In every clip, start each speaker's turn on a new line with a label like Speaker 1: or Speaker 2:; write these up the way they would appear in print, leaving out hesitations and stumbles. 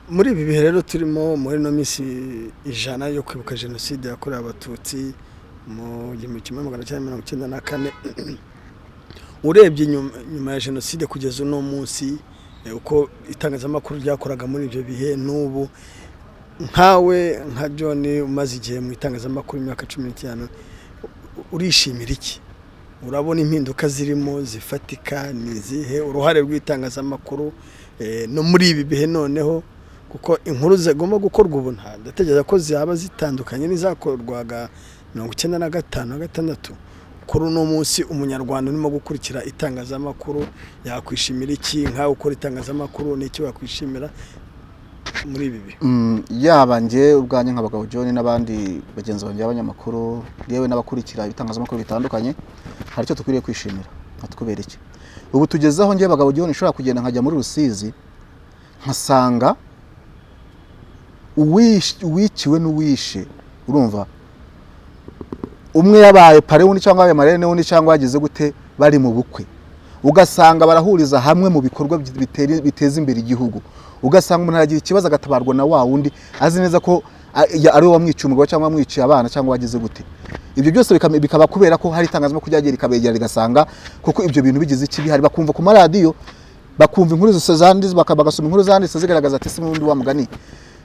Speaker 1: muri ibi bihe rero turimo muri no minsi ijana yo kwibuka jenoside yakorewe abatutsi mu 1994 urebye nyuma ya jenoside kugeza uno munsi uko itangazamakuru ryakoraga muri ibyo bihe n'ubu nkawe nka John umaze igihe mu itangazamakuru imyaka 15 urishimira iki? Urabona impinduka zirimo zifatika nizihe uruhare rw'itangazamakuru no muri ibi bihe noneho kuko inkuru zigomba gukorwa ubu ndatekereza ko zaba zitandukanye n'izakorwaga 1995-96 kuri uno munsi umunyarwanda urimo gukurikira itangazamakuru yakwishimira iki? Nkawe ukora itangazamakuru n'iki wakwishimira muri ibi bihe?
Speaker 2: Yaba nge ubwanye nk'abagabo John n'abandi bagenzi banjye abanyamakuru yewe n'abakurikira ibitangazamakuru bitandukanye hari cyo tukwiriye kwishimira atukubera iki. Ubu tugezaho nge abagabo John ishobora kugenda nkajya muri Rusizi nkasanga uwiciwe n'uwishe, urumva umwe yabaye pare wundi cyangwa yabaye marene wundi cyangwa yagize gute bari mu bukwe, ugasanga barahuriza hamwe mu bikorwa biteza imbere igihugu, ugasanga umuntu aragira ikibazo agatabarwa na wa wundi azi neza ko ari we wamwiciye umugabo cyangwa wamwiciye abana cyangwa wagize gute. Ibyo byose bikaba kubera ko hari itangazamakuru ryagiye rikabegera rigasanga kuko ibyo bintu bigize ikibi, hari bakumva ku maradiyo bakumva inkuru zisazandi bagasoma inkuru zanditse zigaragaza ati simundi wa mugani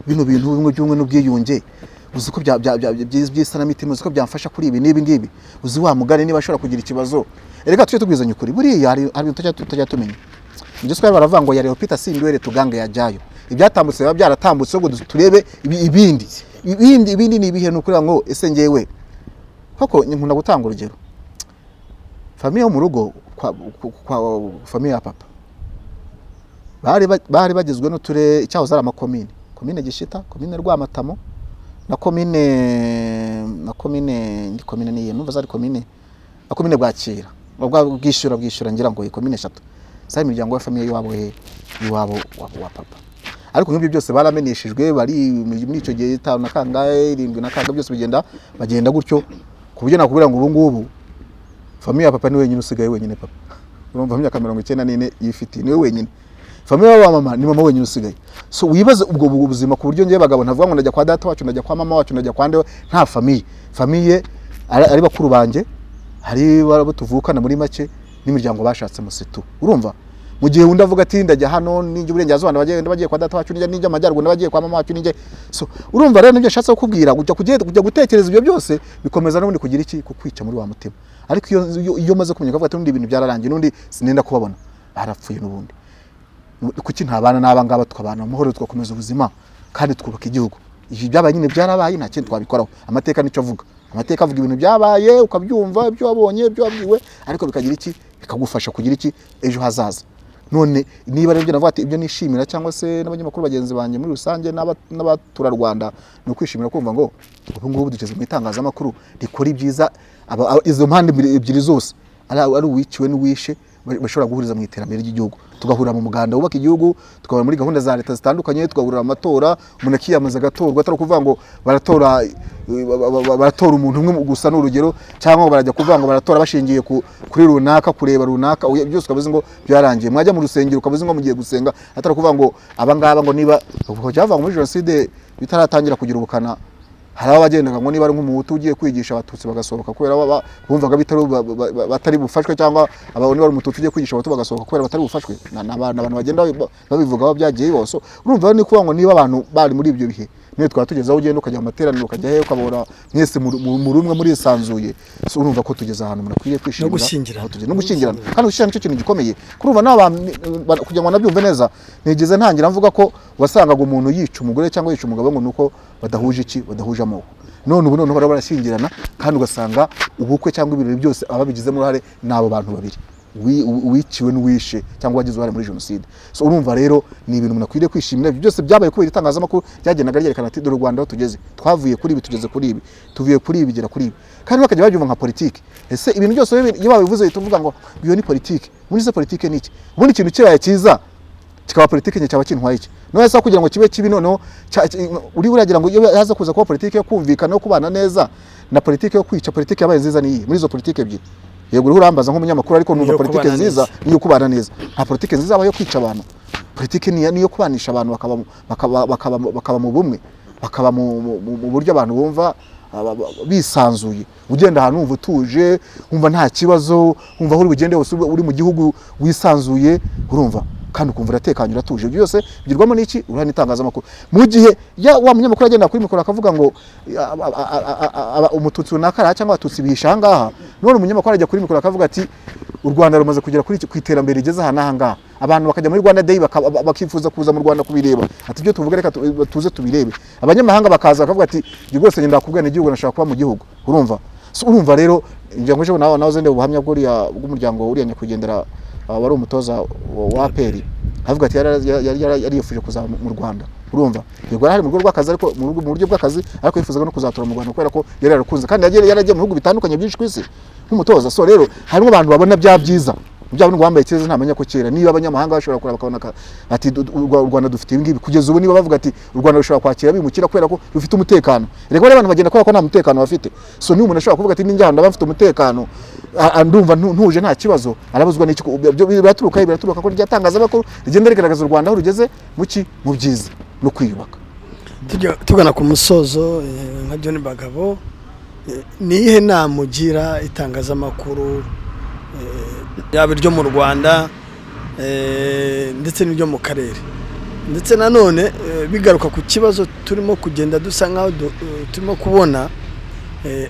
Speaker 2: bino bintu bimwe by'umwe n'ubwiyunge uzi ko by'isanamitima uzi ko byamfasha kuri ibi n'ibi ngibi, uzi wa mugani niba ashobora kugira ikibazo erega tujye tubwizanya ukuri buriya hari tutajya tumenya. Ibyo twari baravuga ngo ya Leopita Sindwere tugange yajayo ibyatambutse biba byaratambutse ngo turebe ibindi ni ibihe n'ukuri ngo ese ngewe koko nkunda gutanga urugero famiye yo mu rugo kwa famiye ya papa bari bagizwe n'uture icyahoze ari amakomine, komine Gishita, komine Rwamatamo na komine niye numva zari komine Bwakira bwishyura ngira ngo komine 3 sai imiryango ya famiye iwabo wa papa. Ariko nk'ibyo byose baramenyeshejwe bari muri icyo gihe 5 na kangahe 7 na kangahe byose bagenda gutyo ku buryo nakubwira ngo ubu ngubu famiye ya papa ni wenyine usigaye wenyine papa, urumva mu myaka 94 yifiti ni wenyine, famiye wa mama ni mama wenyine usigaye. So wibaze ubwo buzima ku buryo ngiye bagabo ntavuga ngo ndajya kwa data wacu ndajya kwa mama wacu ndajya kwa nde, nta famiye ari bakuru banje hari barabo tuvukana muri make n'imiryango bashatse musitu, urumva mu gihe undi avuga ati ndajya hano ninjye uburengazo abantu bagiye kwa data wacu ninjye amajyaruguru n'abagiye kwa mama wacu ninjye. So urumva rero nibyo shatse kukubwira kujya gutekereza ibyo byose bikomeza n'ubundi kugira iki kukwica muri wa mutima. Ariko iyo maze kumenya kavuga ati n'undi ibintu byararangiye n'undi sinenda kubabona barapfuye n'ubundi kuki ntabana n'aba ngaba tukabana amahoro tugakomeza ubuzima kandi twubaka igihugu. Ibi byabaye nyine byarabaye nta kintu twabikoraho, amateka nico avuga, amateka avuga ibintu byabaye ukabyumva ibyo wabonye ibyo wabwiwe ariko bikagira iki bikagufasha kugira iki ejo hazaza. None niba rero navuga ati ibyo nishimira cyangwa se n'abanyamakuru bagenzi banje muri rusange n'abatura Rwanda no kwishimira kumva ngo ubu ngubu dugeze mu itangazamakuru rikora ibyiza izo mpande ebyiri zose ari uwiciwe n'uwishe bashobora guhuriza mu iterambere ry'igihugu, tugahurira mu muganda wubaka igihugu, tukabura muri gahunda za leta zitandukanye, tugahurira amatora umuntu akiyamaza agatorwa atari kuvuga ngo baratora umuntu umwe gusa n'urugero cyangwa barajya kuvuga ngo baratora bashingiye kuri runaka kureba runaka byose ukavuze ngo byarangiye. Mwajya mu rusengero ukavuze ngo mugiye gusenga atari kuvuga ngo abangaba ngo niba cyava muri jenoside bitaratangira kugira ubukana hari abagendaga ngo niba ari nk'umuhutu ugiye kwigisha abatutsi bagasohoka kubera bumvaga batari bufashwe cyangwa abone bari umututsi ugiye kwigisha abatutsi bagasohoka kubera batari bufashwe n'abantu bagenda babivugaho byagiye bose. Urumva ni kuvuga ngo niba abantu bari muri ibyo bihe niyo twatugeza aho ugenda ukajya mu materaniro ukajya he ukabora mwese mu rumwe muri isanzuye. So urumva ko tugeza ahantu umuntu akwiye kwishimira no gushyingirana kandi gushyingirana nicyo kintu gikomeye. Kurumva n'abantu kugira ngo nabyumve neza nigeze ntangira mvuga ko wasangaga umuntu yica umugore cyangwa yica umugabo ngo nuko badahuje badahuje amoko. None ubu noneho barashyingirana kandi ugasanga ubukwe cyangwa ibirori byose ababigizemo uruhare n'abo bantu babiri wiciwe n'uwishe cyangwa wagize uruhare muri jenoside. So urumva rero ni ibintu umuntu akwiriye kwishimira. Ibyo byose byabaye kubera itangazamakuru ryagendaga ryerekana ati dore Rwanda aho tugeze, twavuye kuri ibi tugeze kuri ibi, tuvuye kuri ibi bigera kuri ibi, kandi bakajya babyumva nka politiki. Ese ibintu byose iyo babivuze uhita uvuga ngo biyo ni politiki. Muri se politiki ni iki? Ubundi ikintu kibaye cyiza kikaba politiki cyaba kintwaye iki? No yasa kugira ngo kibe kibi noneho uri uragira ngo iyo haza kuza kuba politiki yo kumvikana no kubana neza na politiki yo kwica, politiki yabaye nziza ni muri izo politiki ebyiri. Yego urambaza nk'umunyamakuru ariko numva politiki nziza niyo kubana neza, nta politiki nziza abayo kwica abantu. politiki niyo kubanisha abantu bakaba mu bumwe, bakaba mu buryo abantu bumva bisanzuye, ugenda ahantu wumva utuje, wumva nta kibazo, wumva aho uri bugende hose uri mu gihugu wisanzuye, urumva kandi ukumva uratekanye uratuje. Byose bigirwamo n'iki? Urahana itangazamakuru. Mu gihe wa munyamakuru agenda kuri mikoro akavuga ngo umututsi runaka cyangwa abatutsi bihisha ahangaha, none umunyamakuru ajya kuri mikoro akavuga ati u Rwanda rumaze kugera kuri iterambere rigeze aha n'ahangaha, abantu bakajya muri Rwanda Day bakifuza kuza mu Rwanda kubireba, ati ibyo tuvuga reka tuze tubirebe. Abanyamahanga bakaza bakavuga ati rwose ngenda kubwira igihugu nashaka kuba mu gihugu, urumva. Urumva rero njya ngo nawe zende ubuhamya bw'umuryango uriya nyakwigendera wari umutoza wa APR, avuga ati yari yifuje kuza mu Rwanda, urumva. Yego hari mu rwego rw'akazi, ariko mu buryo bw'akazi, ariko yifuzaga no kuzatura mu Rwanda kubera ko yari yarakunze kandi yaragiye mu bihugu bitandukanye byinshi ku isi nk'umutoza. So rero harimo abantu babona bya byiza byabo ngo bambaye cyeza ntamenya ko kera niba abanyamahanga bashobora kuraba bakabona ati u Rwanda dufite ibi ngibi, kugeza ubu niba bavuga ati u Rwanda rushobora kwakira bimukira kubera ko rufite umutekano. Rego rero abantu bagenda kubera ko nta mutekano bafite. So ni umuntu ashobora kuvuga ati ninjye handa bafite umutekano, ndumva ntuje nta kibazo, arabuzwa n'iki? Biraturuka ko ryatangazamakuru rigenda rigaragaza u Rwanda aho rugeze mu byiza no kwiyubaka.
Speaker 1: Tugana ku musozo, nka John Bagabo, nihe namugira itangazamakuru yaba iryo mu Rwanda ndetse n'iryo mu karere, ndetse nanone bigaruka ku kibazo turimo kugenda dusa nkaho turimo kubona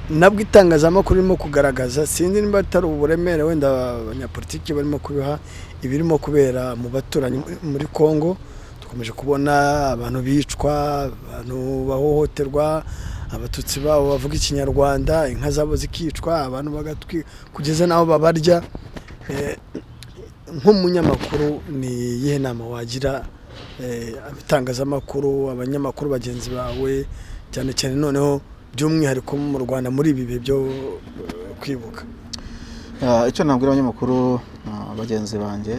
Speaker 1: nabwo itangazamakuru ririmo kugaragaza, sinzi niba atari uburemere wenda abanyapolitiki barimo kubiha ibirimo kubera mu baturanyi muri Kongo. Dukomeje kubona abantu bicwa, abantu bahohoterwa, abatutsi babo bavuga ikinyarwanda, inka zabo zikicwa, abantu bagatwi kugeza naho babarya. Nk'umunyamakuru ni iyihe nama wagira abitangazamakuru, abanyamakuru bagenzi bawe, cyane cyane noneho by'umwihariko mu Rwanda muri ibi bihe byo kwibuka?
Speaker 2: Icyo nabwira abanyamakuru bagenzi banjye,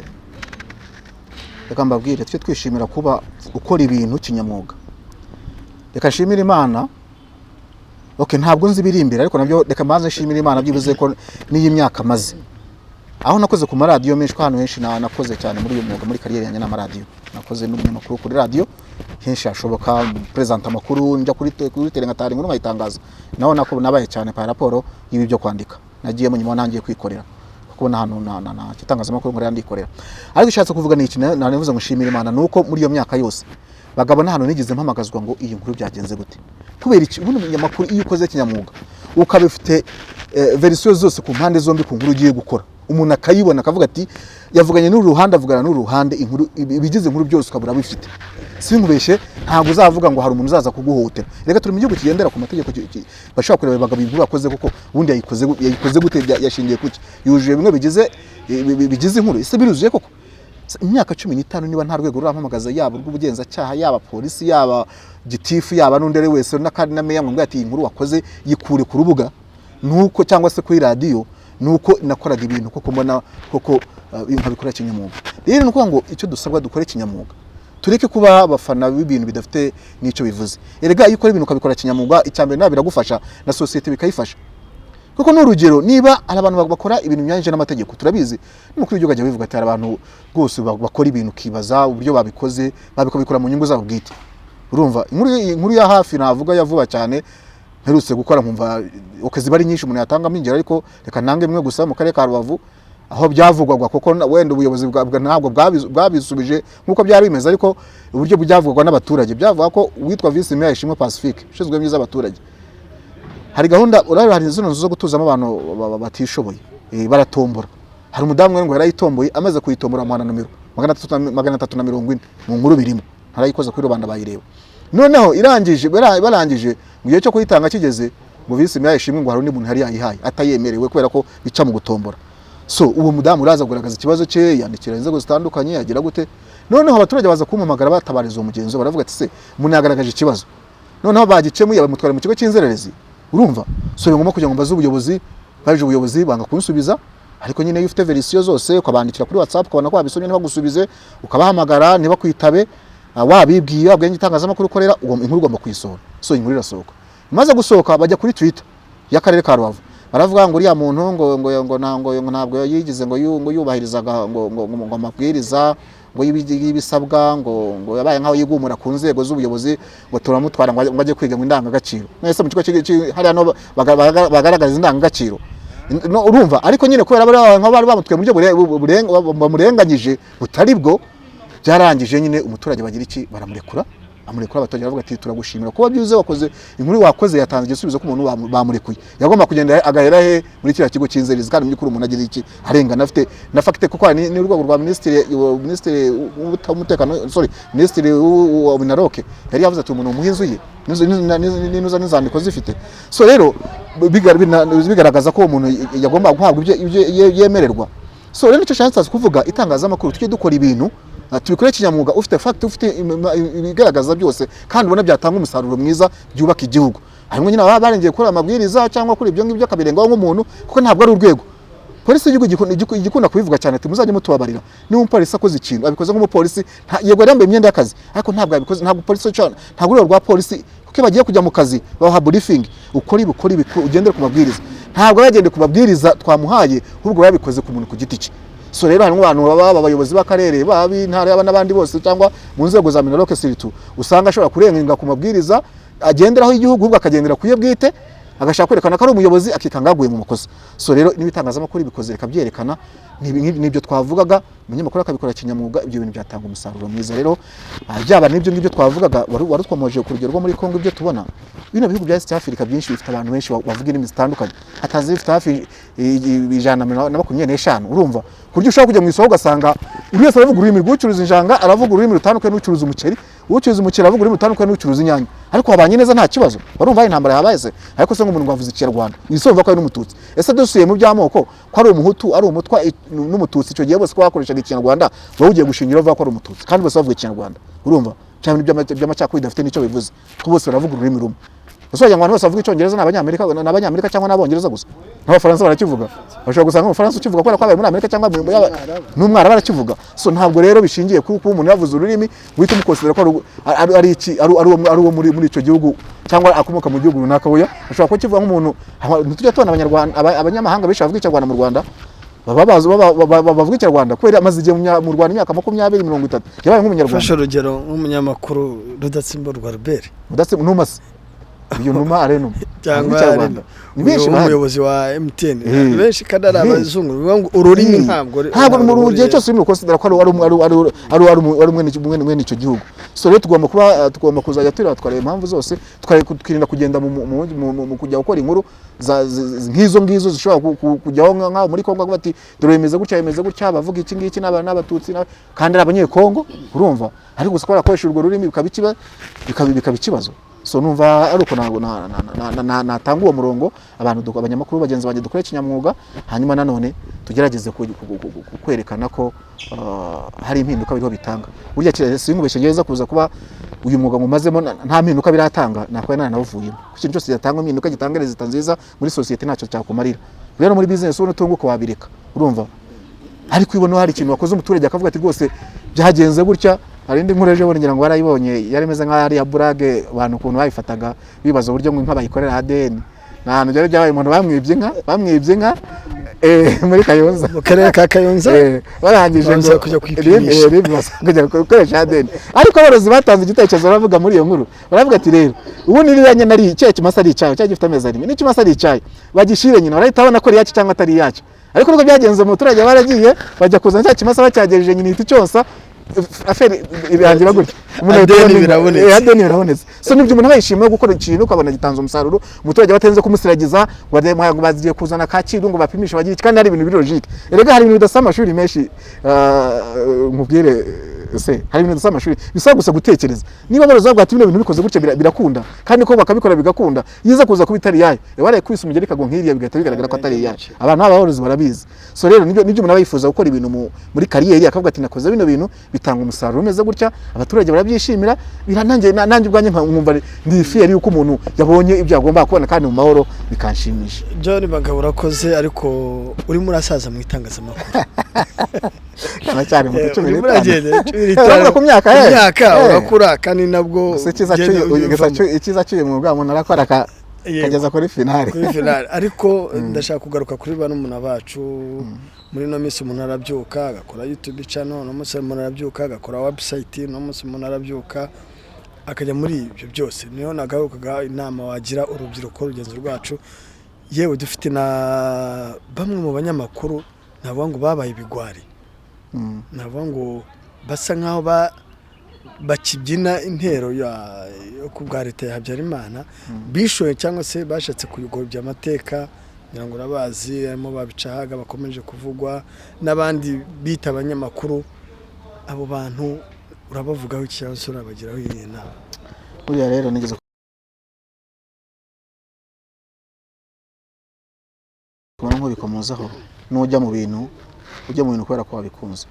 Speaker 2: reka mbabwire twe twishimira kuba ukora ibintu kinyamwuga. Reka nshimira Imana, ntabwo nzi biri imbere, ariko nabyo reka mbanze nshimira Imana byibuze ko n'iyi myaka maze aho nakoze ku maradiyo menshi, ahantu henshi nakoze cyane muri uyu mwuga, muri kariyeri yanjye n'amaradiyo. Nakoze n'umunyamakuru kuri radio henshi hashoboka, present amakuru, njya kuri tele ngatari nkuru nkayitangaza, naho nabaye cyane pa raporo y'ibi byo kwandika. Nagiye mu nyuma nangiye kwikorera kuko hano kitangazamakuru muri yandikorera. Ariko ishatse kuvuga ni iki, nanevuze ngushimira Imana nuko muri iyo myaka yose bagabana hano nigeze mpamagazwa ngo iyi nkuru byagenze gute. Kubera iki? Ubundi umunyamakuru iyo ukoze kinyamwuga ukabifite version zose ku mpande zombi ku nkuru ugiye gukora, umuntu akayibona akavuga ati yavuganye n'uruhande, avugana n'uruhande, inkuru ibigize inkuru byose ukabura bifite. Sinkubeshe, ntabwo uzavuga ngo hari umuntu uzaza kuguhotera. Reka turi mu gihugu kigendera ku mategeko, bashaka kureba bagabo inkuru bakoze kuko ubundi yayikoze gute, yashingiye kuki, yujuje bimwe bigize inkuru. Ese biruzuye koko? Imyaka 15 niba nta rwego rurampamagaza, yaba rw'ubugenzacyaha, yaba polisi, yaba gitifu, yaba n'undere wese n'akandi na meya ngo ati inkuru wakoze yikure ku rubuga nuko cyangwa se kuri radio, nuko nakoraga ibintu koko mbona koko nkabikora kinyamwuga. Rero nuko ngo icyo dusabwa dukore kinyamwuga, tureke kuba abafana b'ibintu bidafite n'icyo bivuze. Erega iyo ukora ibintu ukabikora kinyamwuga, icyambere nabi biragufasha na societe bikayifasha. Kuko n'urugero niba ari abantu bakora ibintu byanyije n'amategeko, turabizi n'umukuru w'igihugu ajya bivuga ati abantu rwose bakora ibintu kibaza uburyo babikoze, babikora mu nyungu zabo bwite. Urumva inkuru ya hafi navuga yavuba cyane mperutse gukora, nkumva okazi bari nyinshi umuntu yatanga mingera, ariko reka nange mwe gusa mu karere ka Rubavu aho byavugwaga, kuko wenda ubuyobozi ntabwo bwabisubije nkuko byari bimeze, ariko uburyo byavugwa n'abaturage byavuga ko witwa Vice Mayor Ishimwe Pacifique ushinzwe byiza abaturage, hari gahunda urari hari zino nzu zo gutuzamo abantu batishoboye, baratombora. Hari umudamu ngo yarayitomboye, amaze kuyitombora mu numero 340 mu nkuru birimo, harayikoza kuri rubanda bayireba. Noneho barangije mu gihe cyo kuyitanga kigeze, ngo Vice Mayor Ishimwe ngo hari undi muntu hari yayihaye atayemerewe kubera ko bica mu gutombora. So uwo mudamu uraza kugaragaza ikibazo cye, yandikira inzego zitandukanye, yagira gute. Noneho abaturage baza kumumagara batabariza umugenzo, baravuga ati se umuntu yagaragaje ikibazo, noneho bagikemuye bamutwara mu kigo cy'inzererezi. Urumva? So ngomba kujya ngo mbaze ubuyobozi, baje ubuyobozi banga kunsubiza, ariko nyine iyo ufite verisiyo zose ukabandikira kuri WhatsApp ukabona ko babisomye ntibagusubize, ukabahamagara ntibakwitabe, wabibwiye wabwenye itangazamakuru ukorera, uwo inkuru ugomba kuyisohora. So inkuru irasohoka, maze gusohoka bajya kuri Twitter y'akarere ka Rubavu, baravuga ngo uriya muntu ngo ntabwo yigize ngo yubahirizaga ngo amabwiriza ngo y'ibisabwa ngo yabaye nkaho yigumura ku nzego z'ubuyobozi ngo turamutwara ngo ajye kwiga mu ndangagaciro nese mu kigo hari hano bagaragaza indangagaciro urumva ariko nyine kubera bari bamutwe mu buryo bamurenganyije butari bwo byarangije nyine umuturage bagira iki baramurekura abaturage bavuga ati turagushimira kuba byuze wakoze inkuru wakoze yatanze igisubizo ko umuntu bamurekuye yagomba kugenda agahera he muri kiriya kigo cy'inzererezi kandi mukuru umuntu agira iki arengana afite na fagite kuko ni urwego rwa ministre w'umutekano ministre wa Minaroke yari yavuze ati umuntu umuhinzi ye ninuza n'izandiko zifite so rero bigaragaza ko umuntu yagomba guhabwa ibyo yemererwa so rero nicyo cyashatse kuvuga itangazamakuru tujye dukora ibintu tubikore kinyamwuga ufite fact ufite ibigaragaza byose kandi ubona byatanga umusaruro mwiza byubaka igihugu harimo nyine barengeye kuri amabwiriza cyangwa kuri ibyo ngibyo akabirengaho nk'umuntu kuko ntabwo ari urwego polisi y'igihugu igikunda kubivuga cyane ati muzajye mutubabarira niba umupolisi akoze ikintu abikoze nk'umupolisi yego yambaye imyenda y'akazi ariko ntabwo abikoze ntabwo polisi ntabwo urwego rwa polisi kuko bagiye kujya mu kazi baha briefing ukora ibi ugendere ku mabwiriza ntabwo yagendeye ku mabwiriza twamuhaye ahubwo yabikoze ku muntu ku giti cye so rero harimo abantu baba abayobozi b'akarere b'intara n'abandi bose cyangwa mu nzego za Minaroke siritu usanga ashobora kurenga ku mabwiriza agenderaho igihugu ahubwo akagendera kuye bwite agashaka kwerekana ko ari umuyobozi akikangaguye mu makosa so rero n'ibitangazamakuru bikoze rekabyerekana nibyo twavugaga umunyamakuru akabikora kinyamwuga ibyo bintu byatanga umusaruro mwiza rero byaba n'ibyo ngibyo twavugaga wari twamoje ku rugero rwo muri Kongo ibyo tubona bino bihugu bya East Africa byinshi bifite abantu benshi bavuga indimi zitandukanye hatazi bifite hafi 125 urumva kuryo ushaka kujya mu isoko ugasanga buri wese aravuga ururimi rw'ucuruza injanga aravuga ururimi rutandukanye n'ucuruza umuceri ucuruza umuceri aravuga ururimi rutandukanye n'ucuruza inyanya ariko abanye neza nta kibazo barumva intambara yabaye se ariko se nk'umuntu wavuze ikinyarwanda isumva ko ari n'umututsi ese dusuye mu by'amoko ko ari umuhutu ari umutwa n'umututsi icyo gihe bose ko bakoreshaga ikinyarwanda wowe ugiye gushingira bavuga ko ari umututsi kandi bose bavuga ikinyarwanda urumva cyane by'amacakubiri dafite nicyo bivuze ko bose baravuga ururimi rumwe usojya ngo abantu bose bavuga icyongereza n'abanyamerika cyangwa n'abongereza gusa n'abafaransa barakivuga bashobora gusanga umufaransa ukivuga ko abaye muri Amerika cyangwa n'umwara barakivuga so ntabwo rero bishingiye kuko umuntu yavuze ururimi wita umukonsidera ko ari uwo muri icyo gihugu cyangwa akomoka mu gihugu runaka oya ashobora kuba kivuga nk'umuntu ntitujya tubona abanyamahanga benshi bavuga icyarwanda mu Rwanda bavuga icyarwanda kubera amaze igihe mu Rwanda imyaka 20-30 yabaye nk'umunyarwanda
Speaker 1: fasha urugero nk'umunyamakuru Rudatsimburwa Albert
Speaker 2: Numase iyo numa areno
Speaker 1: cyangwa umuyobozi wa MTN benshi kandi ari abazungu ururimi ntabwo
Speaker 2: mu gihe cyose urimo konsidera ko ari mwene icyo gihugu so rero tugomba kuzajya twareba impamvu zose twirinda kugenda mu kujya gukora inkuru nk'izo zishobora kujyaho nkaho muri Kongo bati dore bimeze gutya bavuga iki ngiki n'abatutsi kandi ari abanyekongo urumva ariko gusa ko barakoresha urwo rurimi bikaba ikibazo so numva ari uko natanga uwo murongo abanyamakuru bagenzi banjye dukore kinyamwuga hanyuma nanone tugerageze kwerekana ko hari impinduka biriho bitanga burya sinkubeshye ngeza kuza kuba uyu mwuga mumazemo nta mpinduka biratanga nakwe nanavuyemo ikintu cyose gitanga impinduka gitanga rezita nziza muri societe ntacyo cyakumarira rero muri business ubona utunguka wabireka urumva ariko ibona hari ikintu wakoze umuturage akavuga ati rwose byagenze gutya hari indi nkuru ejo ngira ngo barayibonye yaremeze nka ari ya burage abantu kuntu bayifataga bibaza uburyo nk'abayikorera ADN nahantu rero byabaye umuntu bamwibye inka muri Kayonza
Speaker 1: mu karere ka Kayonza
Speaker 2: barangije ngo
Speaker 1: kujya kwipimisha
Speaker 2: kujya gukoresha ADN ariko abarozi batanze igitekerezo baravuga muri iyo nkuru baravuga ati rero ubu niranye nari cyaye kimasa ari icyayo cyaje gifite amezi arimo ni kimasa ari icyayo bagishire nyina barahita babona ko ari yacu cyangwa atari yacu ariko nuko byagenze mu turage baragiye bajya kuzana cya kimasa bacyagejeje nyina iti cyonsa aferi irangira gutya
Speaker 1: ADN
Speaker 2: birabonetse so nibyo umuntu bayishimiye gukora ikintu ukabona gitanze umusaruro umuturage batenze kumusiragiza ngo bazigiye kuzana Kacyiru ngo bapimisha bagiye kandi hari ibintu biri logique erega hari ibintu bidasaba amashuri menshi nkubwire se hari ibintu bidasaba amashuri bisaba gusa gutekereza niba baroza bwa ibintu bikoze gutya birakunda kandi ko bakabikora bigakunda yiza kuza kubitari yayo baraye kwisa umugeri kago nkiriya bigahita bigaragara ko atari yayo abantu abahorozi barabizi so rero nibyo umuntu abayifuza gukora ibintu muri kariyeri akavuga ati nakoze bino bintu bitanga umusaruro umeze gutya abaturage barabyishimira nanjye ubwanjye nkumva ndi fier yuko umuntu yabonye ibyo agomba kubona kandi mu mahoro bikanshimisha.
Speaker 1: John Bagabo urakoze ariko uri murasaza mu itangazamakuru
Speaker 2: cyane mu
Speaker 1: 15
Speaker 2: ku myaka
Speaker 1: urakura kandi nabwo
Speaker 2: ikiza cyuye mu bwa umuntu arakora kageza kuri finale
Speaker 1: ariko ndashaka kugaruka kuri bantu bacu muri no minsi umuntu arabyuka agakora YouTube channel no munsi umuntu arabyuka agakora website no munsi umuntu arabyuka akajya muri ibyo byose niyo nagarukaga inama wagira urubyiruko rugenzi rwacu yewe dufite na bamwe mu banyamakuru navuga ngo babaye ibigwari navuga ngo basa nkaho bakibyina intero yo ku bwa leta ya Habyarimana bishoye cyangwa se bashatse kuyigobya amateka ngira ngo urabazi harimo babicahaga bakomeje kuvugwa n'abandi bita abanyamakuru abo bantu urabavugaho ikibazo urabagiraho iyi nama
Speaker 2: uriya rero nigeze kubona nko bikomozaho n'ujya mu bintu kubera ko wabikunze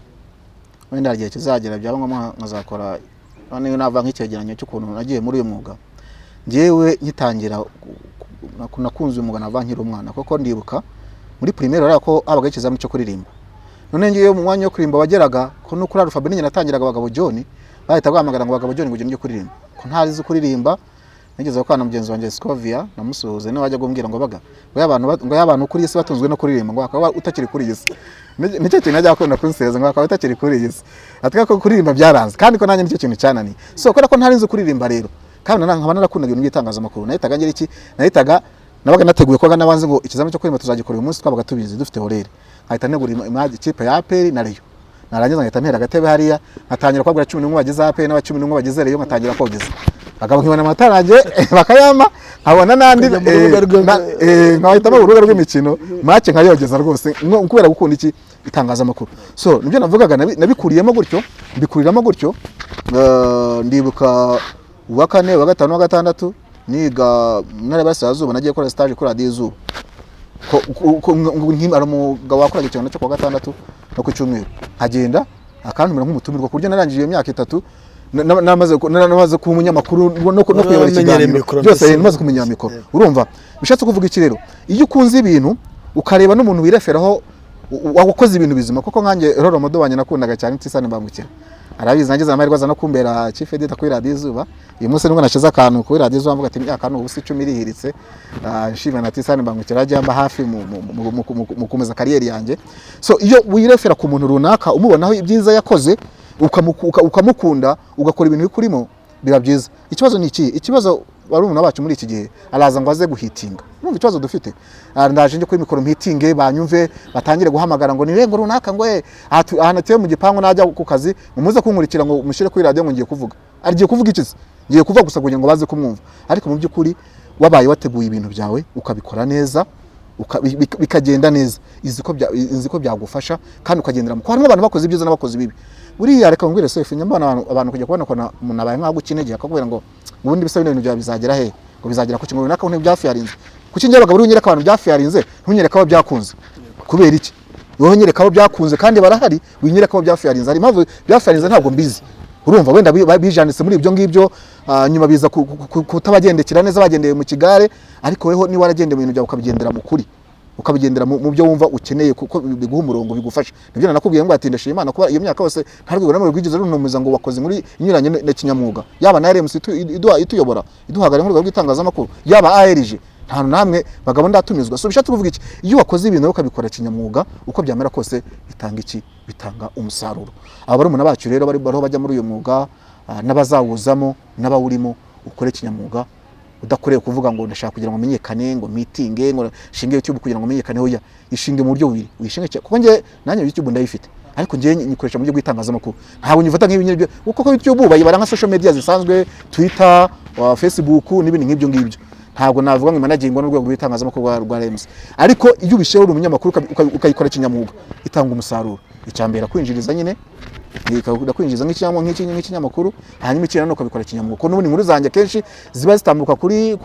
Speaker 2: wenda igihe kizagera byaba ngombwa nkazakora none nava nk'icyegeranyo cy'ukuntu nagiye muri uyu mwuga ngewe ngitangira nakunze umwuga nava nkiri umwana kuko ndibuka muri primaire rero ko habaga ikizamini cyo kuririmba none ngiye mu mwanya wo kuririmba wageraga ko no kuri alphabet nyine natangiraga abagabo John bahita guhamagara ngo abagabo John ngo ugende kuririmba ko ntarizi kuririmba nigeze kwa mugenzi wanjye Scovia namusuhuze ne wajya gumbwira ngo baga ngo y'abantu kuri isi batunzwe no kuririmba ngo akaba utakiri kuri isi nicyo kintu najya akunda kunseza ngo akaba utakiri kuri isi ataka ko kuririmba byaranze kandi ko nanjye nicyo kintu cyanani so ko ntarizi kuririmba rero kandi nkaba narakundaga ibintu by'itangazamakuru nahitaga ngira iki nahitaga nabaga nateguye ko nabanze ngo ikizamini cyo kuririmba tuzagikora uyu munsi twabaga tubizi dufite horere nkahita negura ikipe ya APR na Rayon narangiza nkahita ntera agatebe hariya nkatangira kwabwira 11 bagize APR n'aba 11 bagize Rayon nkatangira kogeza bagabo nkibona amataranje bakayama nkabona nandi nkahita mu rubuga rw'imikino make nkayogeza rwose kubera gukunda iki itangazamakuru so nibyo navugaga nabikuriyemo gutyo mbikuriramo gutyo ndibuka uwa kane wa gatanu wa gatandatu niga ntare basazuba nagiye gukora stage kuri Radio Izuba nkimara umugabo wakoraga ikintu cyo kwa gatandatu no ku cyumweru hagenda akantumira nk'umutumirwa kuryo narangije imyaka 3 namaze ku munyamakuru no kuyobora ikiganiro byose namaze kumenya mikoro urumva bishatse kuvuga iki rero iyo ukunze ibintu ukareba n'umuntu wireferaho wakoze ibintu bizima kuko nkanjye roro modobanye nakundaga cyane Tisane Mbangukira arabizi nagize amahirwe aza no kumbera chief editor kuri Radio Izuba uyu munsi nibwo nashize akantu kuri Radio Izuba mvuga ati imyaka n'ubusi 10 irihiritse nshimira na Tisane Mbangukira ajyamba hafi mu kumeza kariyeri yanjye so iyo wirefera ku muntu runaka umubonaho ibyiza yakoze ukamukunda ugakora ibintu bikurimo biba byiza ikibazo ni iki ikibazo barumuna bacu muri iki gihe araza ngo aze guhitinga numva ikibazo dufite ndaje nje kuri mikoro meeting banyumve batangire guhamagara ngo nirengo runaka ngo ahanatiye mu gipangu najya ku kazi umuze kunkurikira ngo mushire kuri radio ngo ngiye kuvuga arigiye kuvuga ikizi ngiye kuvuga gusa kugira ngo baze kumwumva ariko mu by'ukuri wabaye wateguye ibintu byawe ukabikora neza bikagenda neza iziko byagufasha kandi ukagendera mu harimo abantu bakoze ibyiza n'abakoze bibi buriya reka ngwire sefu nyambana abantu kujya kubona ko umuntu abaye nkago kinege akakubwira ngo ubundi bisa ibintu bya bizagera he ngo bizagera ku kintu runaka untu byafiyarinze kuki njye abagabo unyereka abantu byafiyarinze ntunyereka abo byakunze kubera iki wowe nyereka abo byakunze kandi barahari winyereka abo byafiyarinze ari impamvu byafiyarinze ntabwo mbizi urumva wenda bijanditse muri ibyo ngibyo nyuma biza kutabagendekera neza bagendeye mu kigare ariko weho ni waragendeye mu bintu byawe ukabigendera mu kuri ukabigendera mu byo wumva ukeneye kuko biguha umurongo bigufasha nibyo nakubwiye ngo ati ndashima Imana kuba iyo myaka yose ntarwego namwe rwigize runumiza ngo wakoze muri inyuranye na kinyamwuga yaba na RMC ituyobora iduhagara mu rwego rw'itangazamakuru yaba ARG nta namwe bagabo ndatumizwa so bishatse kuvuga iki iyo wakoze ibintu ukabikora kinyamwuga uko byamera kose bitanga iki bitanga umusaruro abari umuntu bacu rero bari bajya muri uyu mwuga n'abazawuzamo n'abawurimo ukore kinyamwuga udakoreye kuvuga ngo ndashaka kugira ngo menyekane ngo meeting ngo shinge YouTube kugira ngo menyekane hoya ishinge mu buryo bubiri uyishinge kuko nge nanjye YouTube ndayifite ariko nge nyikoresha mu buryo bw'itangazamakuru ntabwo nyifata nk'ibintu kuko YouTube bayibara nka social media zisanzwe Twitter Facebook n'ibindi nk'ibyo ngibyo ntabwo navuga ngo managing ngo n'urwego rw'itangazamakuru rwa RMC ariko iyo ubishyira uri umunyamakuru ukayikora kinyamwuga itanga umusaruro icyambera kwinjiriza nyine kwinjiza nk'ikinyamakuru hanyuma ikina no kubikora kinyamwuga ko n'ubundi nkuru zanjye kenshi ziba zitambuka kuri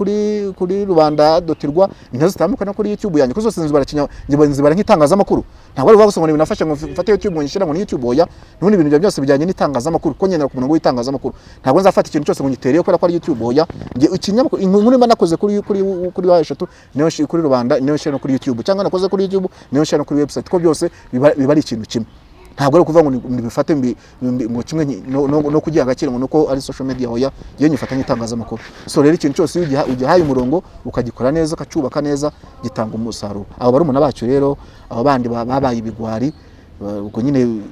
Speaker 2: rubanda.rwa intazo zitambuka no kuri YouTube yanjye kuzo nzibara nk'itangazamakuru ntabwo ari bagusoma ibintu nafashe ngo mfate YouTube ngo nyishyira ngo ni YouTube oya n'ubundi ibintu byose bijyanye n'itangazamakuru ko nyenera ku murongo w'itangazamakuru ntabwo nzafata ikintu cyose ngo nyitereye ko ari YouTube oya nge ikinyamakuru inkuru mba nakoze kuri wa eshatu niyo kuri rubanda niyo share no kuri YouTube cyangwa nakoze kuri YouTube niyo share no kuri website ko byose biba ari ikintu kimwe ntabwo ari kuvuga ngo nibifate ngo kimwe no kugira agaciro ngo nuko ari social media hoya iyo nyifatanye itangazamakuru. So rero ikintu cyose ugihaye umurongo ukagikora neza ukacyubaka neza gitanga umusaruro. Abo bari umuntu bacu rero abo bandi babaye ibigwari ubwo nyine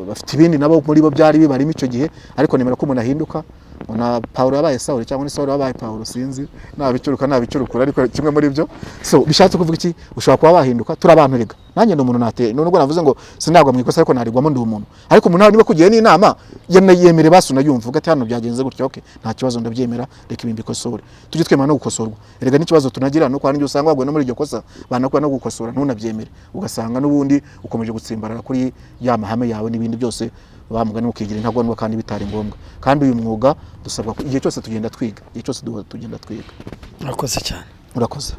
Speaker 2: bafite ibindi nabo muri bo byari bibarimo icyo gihe, ariko nemera ko umuntu ahinduka. Ona Paulo yabaye Saul cyangwa ni Saul yabaye Paulo sinzi nabicurukura ariko kimwe muri byo. So bishatse kuvuga iki ushobora kuba wahinduka turi abantu rega nanjye ndi umuntu nubwo navuze ngo sinagwa mu ikosa ariko narigwamo ndi umuntu, ariko umuntu niba kugiye n'inama yemere basuna yumva ugati hano byagenze gutyo okay nta kibazo ndabyemera reka ibindi bikosore tujye twemera no gukosorwa. Erega n'ikibazo tunagira no kwa n'ibyo usanga wagwe no muri iryo kosa banakwa no gukosora ntunabyemere ugasanga n'ubundi ukomeje gutsimbarara kuri ya mahame yawe n'ibindi byose bamugana ukigira intagondwa kandi bitari ngombwa. Kandi uyu mwuga dusabwa igihe cyose tugenda twiga, igihe cyose tugenda twiga.
Speaker 1: Urakoze cyane.
Speaker 2: Urakoze.